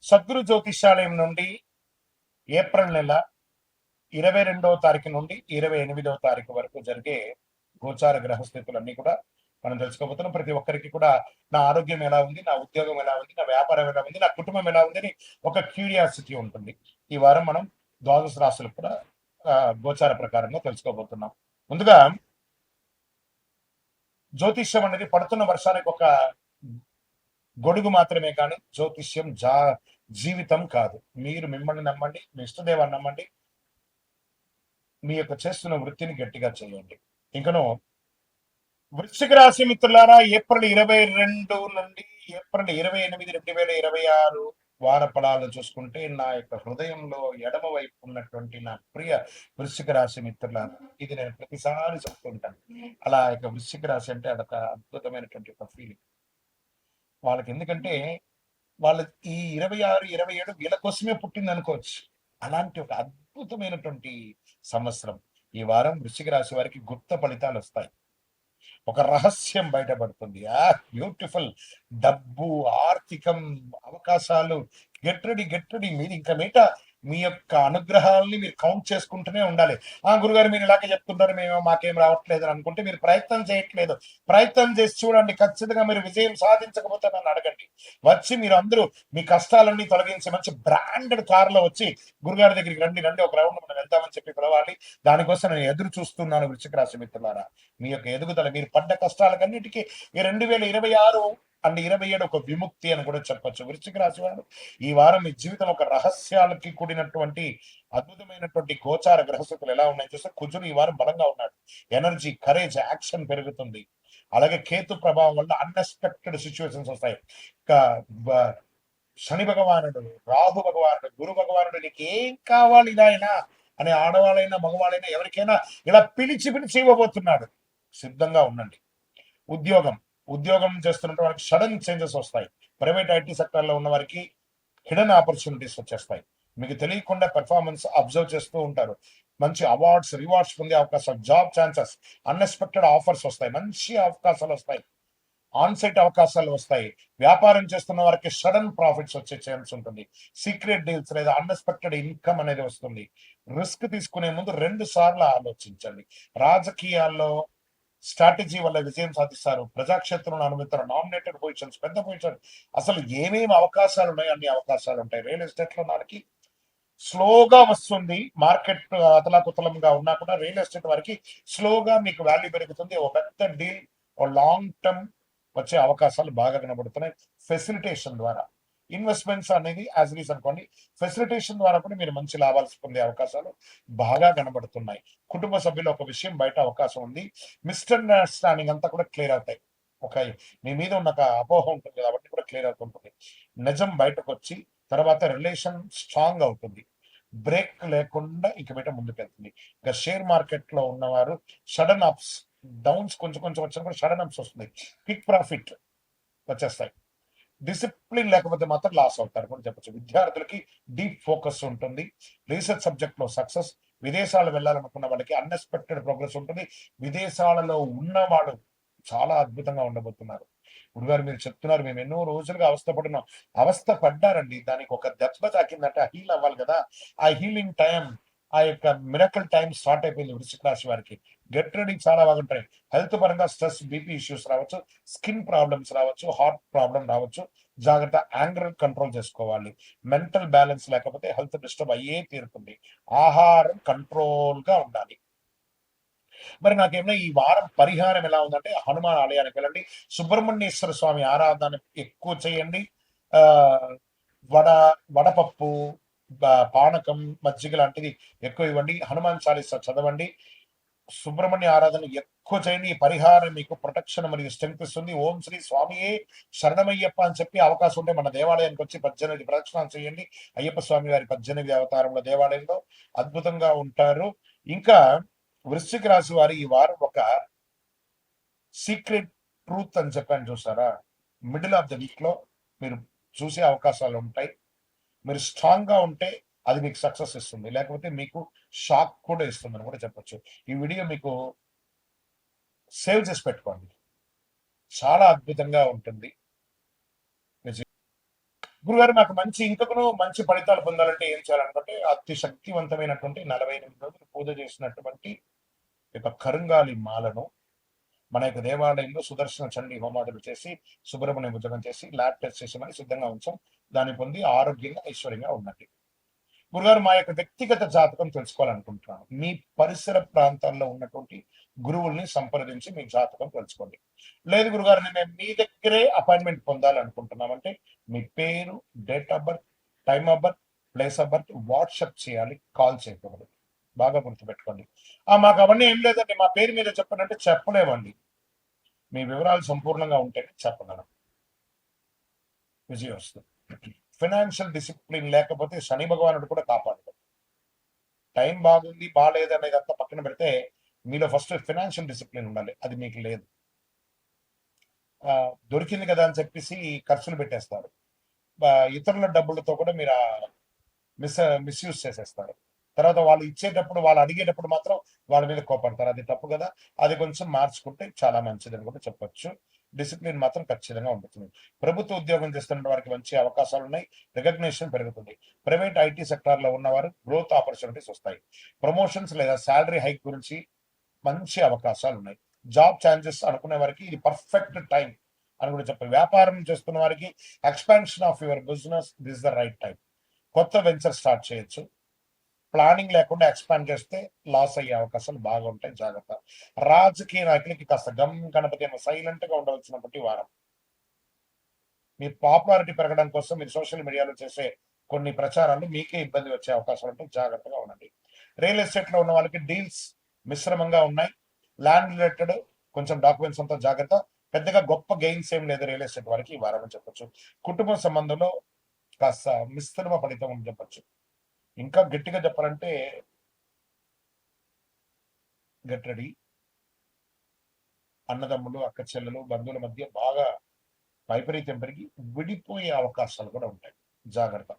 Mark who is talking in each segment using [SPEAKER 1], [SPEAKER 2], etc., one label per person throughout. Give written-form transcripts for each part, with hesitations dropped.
[SPEAKER 1] సద్గురు జ్యోతిష్యాలయం నుండి ఏప్రిల్ నెల 22వ తారీఖు నుండి 28వ తారీఖు వరకు జరిగే గోచార గ్రహస్థితులన్నీ కూడా మనం తెలుసుకోబోతున్నాం. ప్రతి ఒక్కరికి కూడా నా ఆరోగ్యం ఎలా ఉంది, నా ఉద్యోగం ఎలా ఉంది, నా వ్యాపారం ఎలా ఉంది, నా కుటుంబం ఎలా ఉంది అని ఒక క్యూరియాసిటీ ఉంటుంది. ఈ వారం మనం ద్వాదశ రాశులు కూడా గోచార ప్రకారంగా తెలుసుకోబోతున్నాం. ముందుగా జ్యోతిష్యం అనేది పడుతున్న వర్షానికి ఒక గొడుగు మాత్రమే కానీ జ్యోతిష్యం జీవితం కాదు. మీరు మిమ్మల్ని నమ్మండి, మీ ఇష్టదేవాన్ని నమ్మండి, మీ యొక్క చేస్తున్న వృత్తిని గట్టిగా చేయండి. ఇంకను వృశ్చిక రాశి మిత్రులారా, ఏప్రిల్ 22 నుండి ఏప్రిల్ 28, 2026 వార ఫలాలు చూసుకుంటే నా యొక్క హృదయంలో ఎడమ వైపు ఉన్నటువంటి నా ప్రియ వృశ్చిక రాశి మిత్రులారా, ఇది నేను ప్రతిసారి చెప్తుంటాను. అలా యొక్క వృశ్చిక రాశి అంటే అదొక అద్భుతమైనటువంటి ఒక ఫీలింగ్ వాళ్ళకి. ఎందుకంటే వాళ్ళ ఈ 26, 27 వీళ్ళ కోసమే పుట్టింది అనుకోవచ్చు. అలాంటి ఒక అద్భుతమైనటువంటి సంవత్సరం. ఈ వారం వృశ్చిక రాశి వారికి గుప్త ఫలితాలు వస్తాయి. ఒక రహస్యం బయటపడుతుంది. బ్యూటిఫుల్ డబ్బు, ఆర్థికం, అవకాశాలు. గెట్ రెడీ మీరు ఇంకా మీట మీ యొక్క అనుగ్రహాలని మీరు కౌంట్ చేసుకుంటూనే ఉండాలి. గురుగారు మీరు ఇలాగే చెప్తుంటారు, మేము మాకేం రావట్లేదు అని అనుకుంటే మీరు ప్రయత్నం చేయట్లేదు. ప్రయత్నం చేసి చూడండి, ఖచ్చితంగా మీరు విజయం సాధించకపోతే నన్ను అడగండి. వచ్చి మీరు అందరూ మీ కష్టాలన్నీ తొలగించి మంచి బ్రాండెడ్ కార్లో వచ్చి గురుగారి దగ్గరికి రండి, ఒక రౌండ్ మనం వెళ్తామని చెప్పి పిలవాలి. దానికోసం నేను ఎదురు చూస్తున్నాను. వృశ్చిక రాశి మిత్రులారా, మీ యొక్క ఎదుగుదల, మీరు పడ్డ కష్టాలకన్నిటికీ ఈ 2026 అండ్ 27 ఒక విముక్తి అని కూడా చెప్పొచ్చు. వృశ్చిక రాశి వారు ఈ వారం మీ జీవితం ఒక రహస్యాలకి కూడినటువంటి అద్భుతమైనటువంటి గోచార గ్రహస్థితులు ఎలా ఉన్నాయి చూస్తే, కుజుడు ఈ వారం బలంగా ఉన్నాడు. ఎనర్జీ, కరేజ్, యాక్షన్ పెరుగుతుంది. అలాగే కేతు ప్రభావం వల్ల అన్ఎక్స్పెక్టెడ్ సిచ్యువేషన్స్ వస్తాయి. శని భగవానుడు, రాహు భగవానుడు, గురు భగవానుడు నీకు ఏం కావాలి నాయనా అనే ఆడవాళ్ళైనా మగవాళ్ళైనా ఎవరికైనా ఇలా పిలిచి ఇవ్వబోతున్నాడు. సిద్ధంగా ఉండండి. ఉద్యోగం చేస్తున్న వారికి సడన్ చేంజెస్ వస్తాయి. ప్రైవేట్ ఐటీ సెక్టర్ లో ఉన్న వారికి హిడెన్ ఆపర్చునిటీస్ వచ్చేస్తాయి. మీకు తెలియకుండా పెర్ఫార్మెన్స్ అబ్జర్వ్ చేస్తూ ఉంటారు. మంచి అవార్డ్స్, రివార్డ్స్ పొందే అవకాశాలు, జాబ్ ఛాన్సెస్, అన్ఎక్స్పెక్టెడ్ ఆఫర్స్ వస్తాయి. మంచి అవకాశాలు వస్తాయి. ఆన్సైట్ అవకాశాలు వస్తాయి. వ్యాపారం చేస్తున్న వారికి సడన్ ప్రాఫిట్స్ వచ్చే ఛాన్స్ ఉంటుంది. సీక్రెట్ డీల్స్ లేదా అన్ఎక్స్పెక్టెడ్ ఇన్కమ్ అనేది వస్తుంది. రిస్క్ తీసుకునే ముందు 2 సార్లు ఆలోచించండి. రాజకీయాల్లో స్ట్రాటజీ వల్ల విజయం సాధిస్తారు. ప్రజాక్షేత్రంలో అనుమతిస్తారు. నామినేటెడ్ పొజిషన్స్, పెద్ద పొజిషన్, అసలు ఏమేమి అవకాశాలు ఉన్నాయి అన్ని అవకాశాలు ఉంటాయి. రియల్ ఎస్టేట్ లో దానికి స్లోగా వస్తుంది. మార్కెట్ అతలాకుతలంగా ఉన్నా కూడా రియల్ ఎస్టేట్ వారికి స్లోగా మీకు వాల్యూ పెరుగుతుంది. ఒక పెద్ద డీల్, ఒక లాంగ్ టర్మ్ వచ్చే అవకాశాలు బాగా కనబడుతున్నాయి. ఫెసిలిటేషన్ ద్వారా ఇన్వెస్ట్మెంట్స్ అనేది యాజ్ రీస్ అనుకోండి, ఫెసిలిటేషన్ ద్వారా కూడా మీరు మంచి లాభాలు పొందే అవకాశాలు బాగా కనబడుతున్నాయి. కుటుంబ సభ్యులు ఒక విషయం బయట అవకాశం ఉంది. మిస్అండర్స్టాండింగ్ అంతా కూడా క్లియర్ అవుతాయి. ఒక మీ మీద ఉన్న ఒక అపోహ ఉంటుంది కాబట్టి కూడా క్లియర్ అవుతుంటుంది. నిజం బయటకు వచ్చి తర్వాత రిలేషన్ స్ట్రాంగ్ అవుతుంది. బ్రేక్ లేకుండా ఇక మీద ముందుకు వెళ్తుంది. ఇక షేర్ మార్కెట్ లో ఉన్నవారు సడన్ అప్స్, డౌన్స్ కొంచెం వచ్చినా కూడా సడన్ అప్స్ వస్తుంది. క్విక్ ప్రాఫిట్ వచ్చేస్తాయి. డిసిప్లిన్ లేకపోతే మాత్రం లాస్ అవుతారు కూడా చెప్పచ్చు. విద్యార్థులకి డీప్ ఫోకస్ ఉంటుంది. రీసెర్చ్ సబ్జెక్ట్ లో సక్సెస్. విదేశాలు వెళ్ళాలనుకున్న వాళ్ళకి అన్ఎక్స్పెక్టెడ్ ప్రోగ్రెస్ ఉంటుంది. విదేశాలలో ఉన్నవాడు చాలా అద్భుతంగా ఉండబోతున్నారు. గురుగారు మీరు చెప్తున్నారు, మేము ఎన్నో రోజులుగా అవస్థపడున్నాం. అవస్థ పడ్డారండి, దానికి ఒక దెబ్బ తాకిందంటే హీల్ అవ్వాలి కదా. ఆ హీలింగ్ టైం, ఆ యొక్క మిరకల్ టైం స్టార్ట్ అయిపోయింది వృశ్చిక రాశి వారికి. గెట్ రెడీ చాలా బాగుంటాయి. హెల్త్ పరంగా స్ట్రెస్, బీపీ ఇష్యూస్ రావచ్చు, స్కిన్ ప్రాబ్లమ్స్ రావచ్చు, హార్ట్ ప్రాబ్లం రావచ్చు. జాగ్రత్త, యాంగర్ కంట్రోల్ చేసుకోవాలి. మెంటల్ బ్యాలెన్స్ లేకపోతే హెల్త్ డిస్టర్బ్ అయ్యే తీరుతుంది. ఆహారం కంట్రోల్ గా ఉండాలి. మరి నాకేమైనా ఈ వారం పరిహారం ఎలా ఉందంటే, హనుమాన్ ఆలయానికి వెళ్ళండి. సుబ్రహ్మణ్యేశ్వర స్వామి ఆరాధన ఎక్కువ చేయండి. ఆ వడ వడపప్పు, పానకం, మజ్జిగ లాంటిది ఎక్కువ ఇవ్వండి. హనుమాన్ చాలీసా చదవండి. సుబ్రహ్మణ్య ఆరాధన ఎక్కువ చేయండి. ఈ పరిహారం మీకు ప్రొటెక్షన్ మరియు స్ట్రెంగ్త్ ఇస్తుంది. ఓం శ్రీ స్వామియే శరణమయ్యప్ప అని చెప్పి అవకాశం ఉంటే మన దేవాలయానికి వచ్చి 18 ప్రదక్షిణాలు చేయండి. అయ్యప్ప స్వామి వారి 18 అవతారంలో దేవాలయంలో అద్భుతంగా ఉంటారు. ఇంకా వృశ్చిక రాశి వారి ఈ వారం ఒక సీక్రెట్ ట్రూత్ అని చెప్పాను చూసారా, మిడిల్ ఆఫ్ ద వీక్ లో మీరు చూసే అవకాశాలు ఉంటాయి. మీరు స్ట్రాంగ్ గా ఉంటే అది మీకు సక్సెస్ ఇస్తుంది, లేకపోతే మీకు షాక్ కూడా ఇస్తుందని కూడా చెప్పొచ్చు. ఈ వీడియో మీకు సేవ్ చేసి పెట్టుకోండి, చాలా అద్భుతంగా ఉంటుంది. గురుగారు నాకు మంచి ఫలితాలు పొందాలంటే ఏం చేయాలనుకుంటే అతి శక్తివంతమైనటువంటి 48 రోజులు పూజ చేసినటువంటి యొక్క కరుంగాలి మాలను మన యొక్క దేవాలయంలో సుదర్శన చండీ హోమాదులు చేసి సుబ్రహ్మణ్య భుజగం చేసి ల్యాబ్ టెస్ట్ చేసి మరి సిద్ధంగా ఉంచాం. దాన్ని పొంది ఆరోగ్యంగా ఐశ్వర్యంగా ఉండండి. గురుగారు మా యొక్క వ్యక్తిగత జాతకం తెలుసుకోవాలనుకుంటున్నాను. మీ పరిసర ప్రాంతాల్లో ఉన్నటువంటి గురువుల్ని సంప్రదించి మీ జాతకం తెలుసుకోండి. లేదు గురుగారు నేను మీ దగ్గరే అపాయింట్మెంట్ పొందాలనుకుంటున్నామంటే మీ పేరు, date of birth, time of birth, place of birth WhatsApp చేయాలి, కాల్ చేయకూడదు. బాగా గుర్తుపెట్టుకోండి. మాకు అవన్నీ ఏం లేదండి, మా పేరు మీద చెప్పనంటే చెప్పలేమండి. మీ వివరాలు సంపూర్ణంగా ఉంటేనే చెప్పగలం. విజయం వస్తుంది. ఫైనాన్షియల్ డిసిప్లిన్ లేకపోతే శని భగవానుడు కూడా కాపాడతాడు. టైం బాగుంది బాగాలేదు అనేది అంతా పక్కన పెడితే మీలో ఫస్ట్ ఫైనాన్షియల్ డిసిప్లిన్ ఉండాలి. అది మీకు లేదు. దొరికింది కదా అని చెప్పేసి ఖర్చులు పెట్టేస్తారు. ఇతరుల డబ్బులతో కూడా మీరు మిస్యూజ్ చేసేస్తారు. తర్వాత వాళ్ళు ఇచ్చేటప్పుడు, వాళ్ళు అడిగేటప్పుడు మాత్రం వాళ్ళ మీద కోపడతారు. అది తప్పు కదా. అది కొంచెం మార్చుకుంటే చాలా మంచిదని కూడా చెప్పొచ్చు. డిసిప్లిన్ మాత్రం ఖచ్చితంగా ఉంటుంది. ప్రభుత్వ ఉద్యోగం చేస్తున్న వారికి మంచి అవకాశాలు ఉన్నాయి. రికగ్నిషన్ పెరుగుతుంది. ప్రైవేట్ ఐటీ సెక్టార్ లో ఉన్నవారు గ్రోత్ ఆపర్చునిటీస్ వస్తాయి. ప్రమోషన్స్ లేదా శాలరీ హైక్ గురించి మంచి అవకాశాలు ఉన్నాయి. జాబ్ ఛాన్సెస్ అనుకునే వారికి ఇది పర్ఫెక్ట్ టైం అని కూడా చెప్పాలి. వ్యాపారం చేస్తున్న వారికి expansion of your business this the right time. కొత్త వెంచర్ స్టార్ట్ చేయొచ్చు. ప్లానింగ్ లేకుండా ఎక్స్పాండ్ చేస్తే లాస్ అయ్యే అవకాశాలు బాగా ఉంటాయి, జాగ్రత్త. రాజకీయ నాయకులకి కాస్త గణపతి సైలెంట్ గా ఉండవలసినటువంటి వారం. మీ పాపులారిటీ పెరగడం కోసం మీరు సోషల్ మీడియాలో చేసే కొన్ని ప్రచారాలు మీకే ఇబ్బంది వచ్చే అవకాశాలు ఉంటాయి, జాగ్రత్తగా ఉండండి. రియల్ ఎస్టేట్ లో ఉన్న వాళ్ళకి డీల్స్ మిశ్రమంగా ఉన్నాయి. ల్యాండ్ రిలేటెడ్ కొంచెం డాక్యుమెంట్స్ అంతా జాగ్రత్త. పెద్దగా గొప్ప గెయిన్స్ ఏం లేదు రియల్ ఎస్టేట్ వారికి ఈ వారం అని చెప్పొచ్చు. కుటుంబ సంబంధంలో కాస్త మిశ్రమ ఫలితం అని చెప్పొచ్చు. ఇంకా గట్టిగా చెప్పాలంటే గెట్ రెడీ. అన్నదమ్ములు, అక్క చెల్లెలు, బంధువుల మధ్య బాగా వైపరీత్యం పెరిగి విడిపోయే అవకాశాలు కూడా ఉంటాయి, జాగ్రత్త.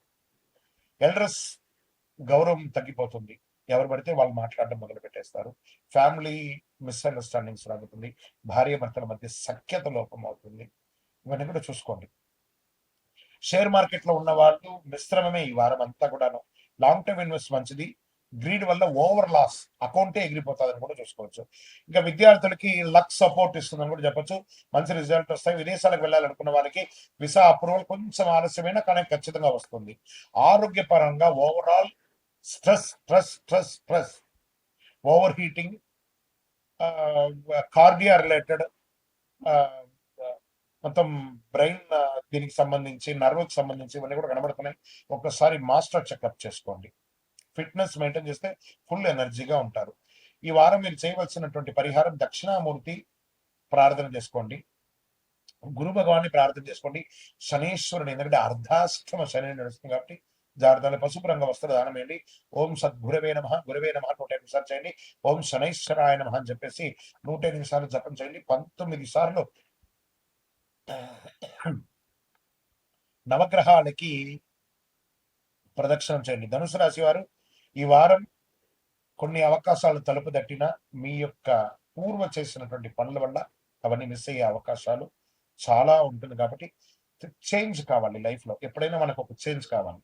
[SPEAKER 1] ఎల్డర్స్ గౌరవం తగ్గిపోతుంది. ఎవరు పడితే వాళ్ళు మాట్లాడడం మొదలు పెట్టేస్తారు. ఫ్యామిలీ మిస్అండర్స్టాండింగ్స్ రాగుతుంది. భార్య భర్తల మధ్య సఖ్యత లోపం అవుతుంది. ఇవన్నీ కూడా చూసుకోండి. షేర్ మార్కెట్ లో ఉన్న వాళ్ళు మిశ్రమమే ఈ వారం అంతా కూడాను. లాంగ్ టర్మ్ ఇన్వెస్ట్ మంచిది. గ్రీడ్ వల్ల ఓవర్ లాస్ అకౌంటే ఎగిరిపోతుందని కూడా చూసుకోవచ్చు. ఇంకా విద్యార్థులకి లక్ సపోర్ట్ ఇస్తుందని కూడా చెప్పొచ్చు. మంచి రిజల్ట్ వస్తాయి. విదేశాలకు వెళ్ళాలనుకున్న వారికి వీసా అప్రూవల్ కొంచెం ఆలస్యమైన కానీ ఖచ్చితంగా వస్తుంది. ఆరోగ్యపరంగా overall stress stress stress stress, over heating, cardiac related, మొత్తం బ్రెయిన్ దీనికి సంబంధించి, నర్వ్కి సంబంధించి ఇవన్నీ కూడా కనబడుతున్నాయి. ఒక్కసారి మాస్టర్ చెకప్ చేసుకోండి. ఫిట్నెస్ మెయింటైన్ చేస్తే ఫుల్ ఎనర్జీగా ఉంటారు. ఈ వారం మీరు చేయవలసినటువంటి పరిహారం దక్షిణామూర్తి ప్రార్థన చేసుకోండి. గురు భగవాన్ని ప్రార్థన చేసుకోండి. శనీశ్వరుని, ఎందుకంటే అర్ధాష్టమ శని నడుస్తుంది కాబట్టి జాగ్రత్తలు. పసుపు రంగ వస్త్ర దానం వేయండి. ఓం సద్గురవే నమ, గురవే నమ 108 సార్లు చేయండి. ఓం శనైశ్వరాయ నమ అని చెప్పేసి 108 సార్లు జపం చేయండి. 19 సార్లు నవగ్రహాలకి ప్రదక్షిణం చేయండి. ధనుసు రాశి వారు ఈ వారం కొన్ని అవకాశాలు తలుపు తట్టిన మీ యొక్క పూర్వ చేసినటువంటి పనుల వల్ల అవన్నీ మిస్ అయ్యే అవకాశాలు చాలా ఉంటుంది. కాబట్టి చేంజ్ కావాలి లైఫ్ లో. ఎప్పుడైనా మనకు ఒక చేంజ్ కావాలి.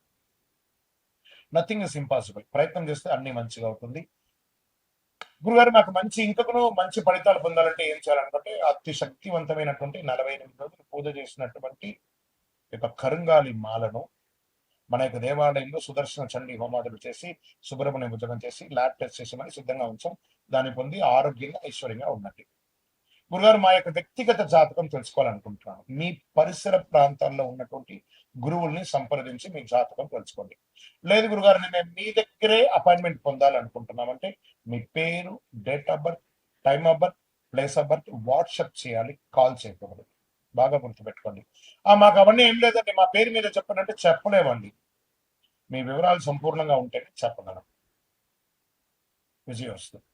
[SPEAKER 1] Nothing is impossible. ప్రయత్నం చేస్తే అన్ని మంచిగా అవుతుంది. గురుగారు నాకు మంచి ఫలితాలు పొందాలంటే ఏం చేయాలనుకుంటే అతి శక్తివంతమైనటువంటి 48 రోజులు పూజ చేసినటువంటి యొక్క కరుంగాలి మాలను మన యొక్క దేవాలయంలో సుదర్శన చండీ హోమాదులు చేసి సుబ్రహ్మణ్య భుజగం చేసి ల్యాబ్ టెస్ట్ చేసి మరి సిద్ధంగా ఉంచాం. దాన్ని పొంది ఆరోగ్యంగా ఐశ్వర్యంగా ఉండండి. గురుగారు మా యొక్క వ్యక్తిగత జాతకం తెలుసుకోవాలనుకుంటున్నాను. మీ పరిసర ప్రాంతాల్లో ఉన్నటువంటి గురువుల్ని సంప్రదించి మీ జాతకం తెలుసుకోండి. లేదు గురుగారు నేను మీ దగ్గరే అపాయింట్మెంట్ పొందాలనుకుంటున్నామంటే మీ పేరు, date of birth, time of birth, place of birth WhatsApp చేయాలి, కాల్ చేయకూడదు. బాగా గుర్తుపెట్టుకోండి. మాకు అవన్నీ ఏం లేదండి, మా పేరు మీద చెప్పనంటే చెప్పలేమండి. మీ వివరాలు సంపూర్ణంగా ఉంటేనే చెప్పగలం. విజయం వస్తుంది.